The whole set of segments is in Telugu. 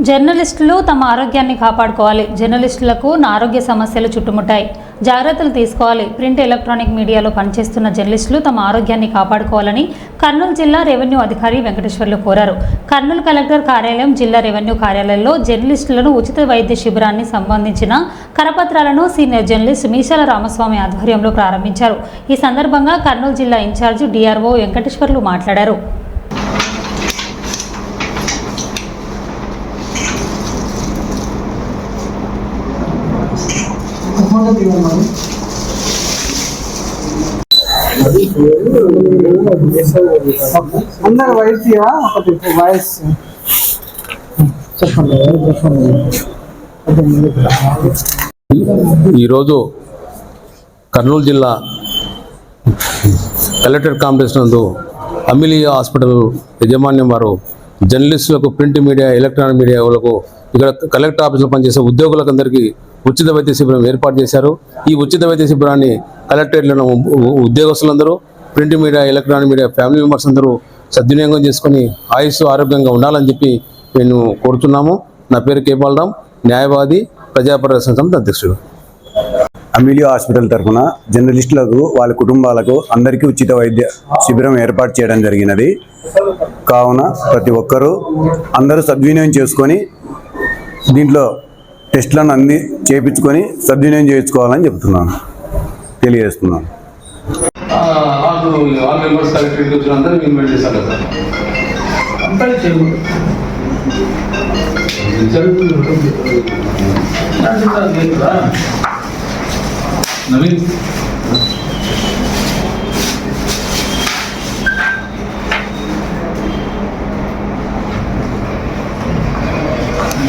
జర్నలిస్టులు తమ ఆరోగ్యాన్ని కాపాడుకోవాలి. జర్నలిస్టులకు ఆరోగ్య సమస్యలు చుట్టుముట్టాయి. జాగ్రత్తలు తీసుకోవాలి. ప్రింట్, ఎలక్ట్రానిక్ మీడియాలో పనిచేస్తున్న జర్నలిస్టులు తమ ఆరోగ్యాన్ని కాపాడుకోవాలని కర్నూలు జిల్లా రెవెన్యూ అధికారి వెంకటేశ్వర్లు కోరారు. కర్నూలు కలెక్టర్ కార్యాలయం, జిల్లా రెవెన్యూ కార్యాలయంలో జర్నలిస్టులను ఉచిత వైద్య శిబిరాన్ని సంబంధించిన కరపత్రాలను సీనియర్ జర్నలిస్ట్ మీసాల రామస్వామి ఆధ్వర్యంలో ప్రారంభించారు. ఈ సందర్భంగా కర్నూలు జిల్లా ఇన్ఛార్జి డిఆర్ఓ వెంకటేశ్వర్లు మాట్లాడారు. అందరు వయసు వాయిస్ ఈరోజు కర్నూలు జిల్లా కలెక్టరేట్ కాంప్లెక్స్ నందు అమిలియా హాస్పిటల్ యాజమాన్యం వారు జర్నలిస్టులకు, ప్రింట్ మీడియా, ఎలక్ట్రానిక్ మీడియా వాళ్ళకు ఇక్కడ కలెక్టర్ ఆఫీసులో పనిచేసే ఉద్యోగులకందరికీ ఉచిత వైద్య శిబిరం ఏర్పాటు చేశారు. ఈ ఉచిత వైద్య శిబిరాన్ని కలెక్టరేట్లను ఉద్యోగస్తులందరూ, print media, electronic media family members అందరూ సద్వినియోగం చేసుకుని ఆయుస్సు ఆరోగ్యంగా ఉండాలని చెప్పి మేము కోరుతున్నాము. నా పేరు కే బాలరాం, న్యాయవాది, ప్రజాపరిరక్షణ సంస్థ అధ్యక్షుడు. అమిలియా హాస్పిటల్ తరఫున జర్నలిస్టులకు, వాళ్ళ కుటుంబాలకు అందరికీ ఉచిత వైద్య శిబిరం ఏర్పాటు చేయడం జరిగినది. కావున ప్రతి ఒక్కరూ అందరూ సద్వినియోగం చేసుకొని దీంట్లో టెస్టులను అన్ని చేయించుకొని సద్వినియోగం చేయించుకోవాలని చెప్తున్నాను, తెలియజేస్తున్నాను.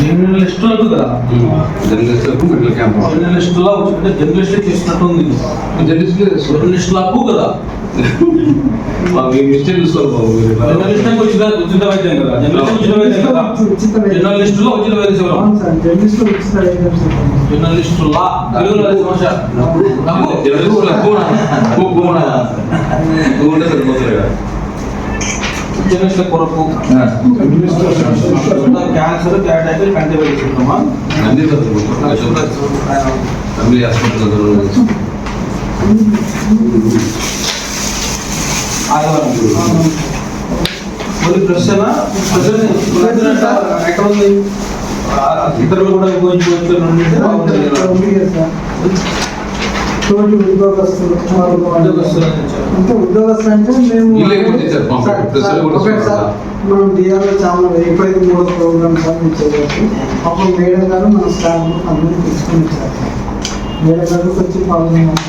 జర్నలిస్టులకు కదా, జర్నలిస్టులకు మెడికల్ క్యాంప్, జర్నలిస్టులా అంటే జర్నలిస్టులు చేసినట్టుంది. జర్నలిస్టులకు కదా జర్నలిస్టులకు ఉచిత వైద్యం కదా, జర్నలిస్టులో ఉచిత వైద్య శిబిరం, జర్నలిస్టులా జర్నలిస్టుల కొరకు క్యాన్సర్, క్యాటైటిస్, కంటి వైద్య శిబిరమా మరి ప్రశ్న ఎక్కడ ఉంది? ఇతరులు కూడా ఉపయోగించుకోవచ్చు. ఉద్యోగస్తులు అంటే మనం డిఆర్ఓ చాలా వెరిఫైడ్ 3 ప్రోగ్రామ్స్ అన్ని చేయవచ్చు. అప్పుడు మేడం గారు మన స్టాఫ్ అందరినీ తీసుకుని ఇచ్చారు. మేడం గారు వచ్చి పాల్గొన్నారు.